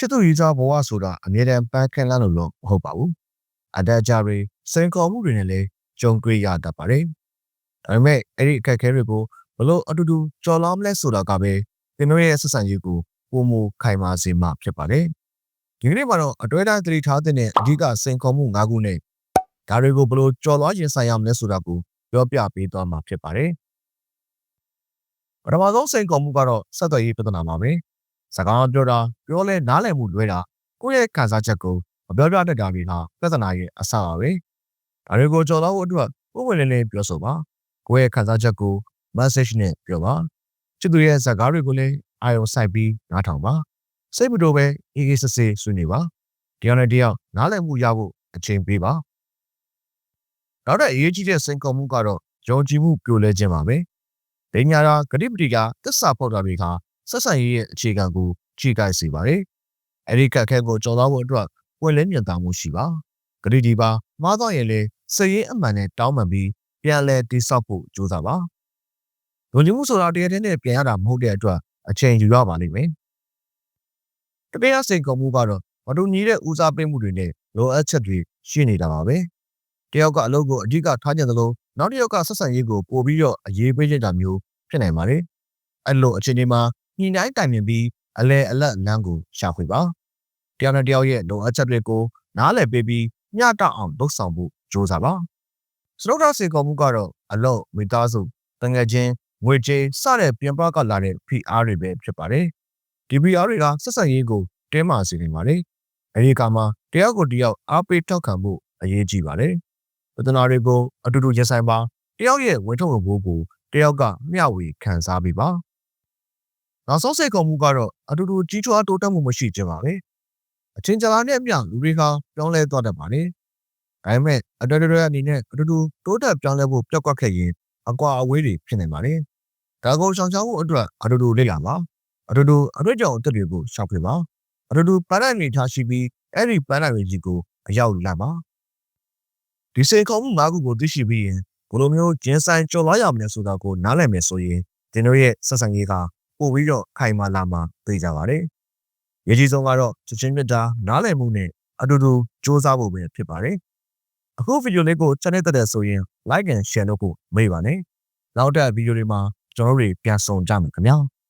ချစ်သူရေးစားဘဝဆိုတာအမြဲတမ်းပန်းခင်းလန်းလို့တော့မဟုတ်ပါဘူး။အတအကြတွေစိန်ခေါ်မှုတွေနဲ့လည်းကြုံတွေ့ရတတ်ပါတယ်။ဒါပေမဲ့အဲ့ဒီအခက်အခဲတွေကိုဘလို့အတူတူကြော်လွှားမလဲဆိုတာကပဲသင်တို့ရဲ့ဆက်ဆံရေးကိုပုံမခိုင်မာစေမှာဖြစ်ပါတယ်။ဒီကနေ့မှာတော့အတွဲတိုင်းသတိထားတဲ့အဓိကစိန်ခေါ်မှု၅ခုနဲ့ဒါတွေကိုဘလို့ကြော်လွှားရင်ဆိုင်ရမလဲဆိုတာကိုပြောပြပေးသွားမှာဖြစ်ပါတယ်။ပထမဆုံးစိန်ခေါ်မှုကတော့ဆက်သွယ်ရေးပြဿနာပါပဲ။စကားပြောတာပြောလဲနားလည်မှုလွဲတာကိုယ့်ရဲ့ခံစားချက်ကိုမပြောပြတတ်တာတွေဟာပြဿနာရဲ့အစပါပဲ။ဒါတွေကိုကြော်လွှားဖို့အတွက်ပုံမှန်လေးပြောဆိုပါ။ကိုယ့်ရဲ့ခံစားချက်ကို message နဲ့ပြောပါ။ချစ်သူရဲ့စကားတွေကိုလည်းအာရုံစိုက်ပြီးနားထောင်ပါ။စိတ်မတိုးပဲအေးအေးဆေးဆေးဆွေးနွေးပါ။တရားနဲ့တရားနားလည်မှုရဖို့အချိန်ပေးပါ။နောက်တဲ့အရေးကြီးတဲ့စိန်ခေါ်မှုကတော့ယုံကြည်မှုပြိုလဲခြင်းပါပဲ။ဒိညာရာဂတိပတိကသစ္စာဖောက်တာတွေကဆက်ဆံရေးရဲ့အခြေခံကိုထိခိုက်စေပါတယ်။အဲဒီကက်ခဲကိုကြော်လွှားဖို့အတွက်ပွင့်လင်းမြင်သာမှုရှိပါ။ဂတိဒီပါမှားသွားရင်လည်းစိတ်ရင်းအမှန်နဲ့တောင်းပန်ပြီးပြန်လဲတိဆောက်ဖို့ကြိုးစားပါ။ယုံကြည်မှုဆိုတာတရားနဲ့ပြန်ရတာမဟုတ်တဲ့အတွက်အချိန်ယူရပါလိမ့်မယ်။တကယ်စိန်ခေါ်မှုကတော့မတူညီတဲ့ဦးစားပေးမှုတွေနဲ့လိုအပ်ချက်တွေရှိနေတာပါပဲ။တယောက်ကအလုပ်ကိုအဓိကထားကြတယ်လို့နောက်တစ်ယောက်ကဆက်ဆံရေးကိုပို့ပြီးတော့အရေးပေးကြတာမျိုးဖြစ်နိုင်ပါတယ်။အဲ့လိုအခြေအနေမှာညှိနှိုင်းတိုင်ပင်ပြီးအလဲအလတ်လမ်းကိုရှာဖွေပါ။တယောက်နဲ့တယောက်ရဲ့လိုအပ်ချက်တွေကိုနားလည်ပေးပြီးမျှတအောင်လုပ်ဆောင်ဖို့ကြိုးစားပါ။စတုတ္ထစိန်ခေါ်မှုကတော့အလုပ်မိသားစုတငယ်ချင်းငွေကြေးစတဲ့ပြင်ပကလာတဲ့ PR တွေပဲဖြစ်ပါတယ်။ဒီ PR တွေကဆက်ဆံရေးကိုတင်းမာစေနိုင်ပါတယ်။အဲဒီကမှာတယောက်ကိုတယောက်အားပေးထောက်ခံဖို့အရေးကြီးပါတယ်။ပြဿနာတွေကိုအတူတူရင်ဆိုင်ပါတယောက်ရဲ့ဝင်ထုတ်ဝင်ပိုးကိုတယောက်ကမျှဝေခံစားပေးပါနောက်ဆုံးစိတ်ခေါ်မှုကတော့အတူတူကြီးထွားတိုးတက်မှုမရှိခြင်းပါပဲအချင်းကြားနဲ့အမျှလူတွေကပြောင်းလဲသွားတတ်ပါတယ်ဒါပေမဲ့အတရအနေနဲ့အတူတူတိုးတက်ပြောင်းလဲဖို့ပျောက်ကွက်ခဲ့ရင်အကွာအဝေးတွေဖြစ်နေပါတယ်ဒါကိုရှောင်ရှားဖို့အတွက်အတူတူလေ့လာပါအတူတူအတွေ့အကြုံအသစ်တွေကိုရှောက်ပြပါအတူတူပန်းနိုင်တွေထားရှိပြီးအဲ့ဒီပန်းနိုင်တွေကြီးကိုအရောက်လာပါဒီစိန်ခေါ်မှု၅ခုကိုသိရှိပြီးရင်ဘလိုမျိုးကျင်းဆိုင်ကြော်လွှားရမယ်ဆိုတာကိုနားလည်မယ်ဆိုရင်သင်တို့ရဲ့ဆက်ဆံရေးကပို့ပြီးတော့ခိုင်မာလာမှာသိကြပါတယ်။ရည်ကြီးဆုံးကတော့ချစ်ချင်းမြတ်တာနားလည်မှုနဲ့အတူတူစူးစမ်းဖို့ပဲဖြစ်ပါတယ်။အခုဗီဒီယိုလေးကို channel တက်တဲ့ဆိုရင် like and share လုပ်ဖို့မေ့ပါနဲ့။နောက်တဲ့ဗီဒီယိုတွေမှာကျွန်တော်တို့ပြန်ဆုံကြမယ်ခင်ဗျာ။